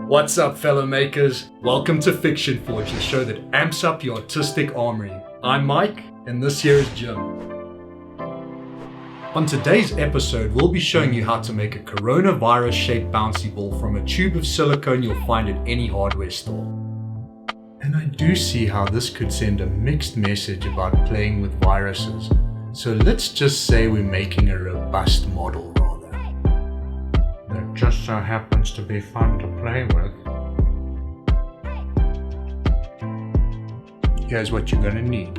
What's up, fellow makers? Welcome to Fiction Forge, the show that amps up your artistic armory. I'm Mike, and this here is Jim. On today's episode, we'll be showing you how to make a coronavirus-shaped bouncy ball from a tube of silicone you'll find at any hardware store. And I do see how this could send a mixed message about playing with viruses. So let's just say we're making a robust model rather. That just so happens to be fun to play with. Here's what you're gonna need.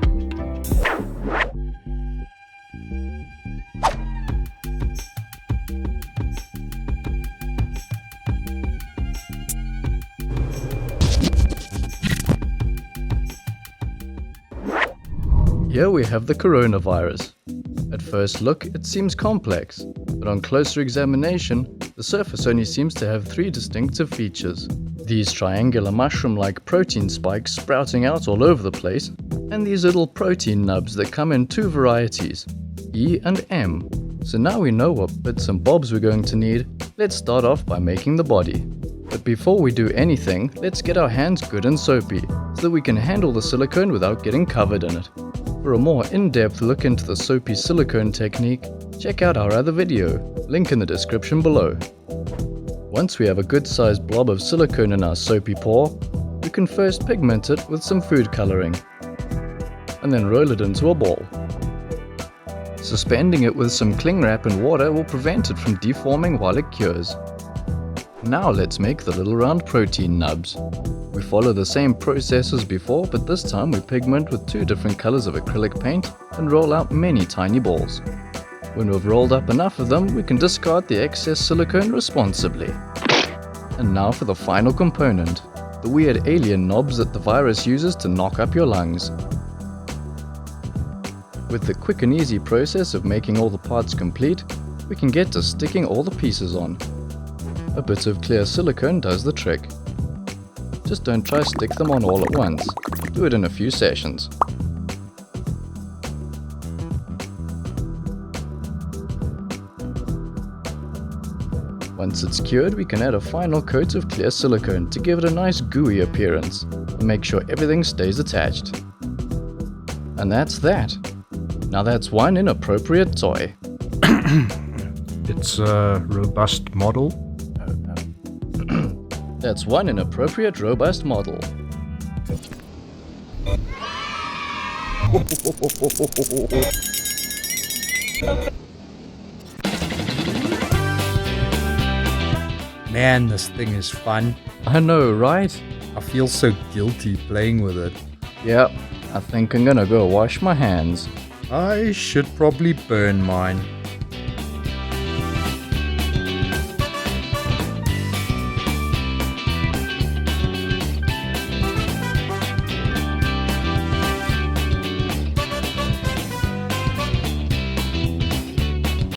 Here we have the coronavirus. At first look, it seems complex, but on closer examination, the surface only seems to have three distinctive features. These triangular mushroom-like protein spikes sprouting out all over the place, and these little protein nubs that come in two varieties, E and M. So now we know what bits and bobs we're going to need. Let's start off by making the body. But before we do anything, let's get our hands good and soapy, so that we can handle the silicone without getting covered in it. For a more in-depth look into the soapy silicone technique, check out our other video, link in the description below. Once we have a good-sized blob of silicone in our soapy pour, we can first pigment it with some food coloring, and then roll it into a ball. Suspending it with some cling wrap and water will prevent it from deforming while it cures. Now let's make the little round protein nubs. We follow the same process as before, but this time we pigment with two different colors of acrylic paint and roll out many tiny balls. When we've rolled up enough of them, we can discard the excess silicone responsibly. And now for the final component, the weird alien knobs that the virus uses to knock up your lungs. With the quick and easy process of making all the parts complete, we can get to sticking all the pieces on. A bit of clear silicone does the trick. Just don't try to stick them on all at once. Do it in a few sessions. Once it's cured, we can add a final coat of clear silicone to give it a nice gooey appearance and make sure everything stays attached. And that's that. Now that's one inappropriate toy. It's a robust model. That's one inappropriate robust model. Man, this thing is fun. I know, right? I feel so guilty playing with it. Yep, I think I'm gonna go wash my hands. I should probably burn mine.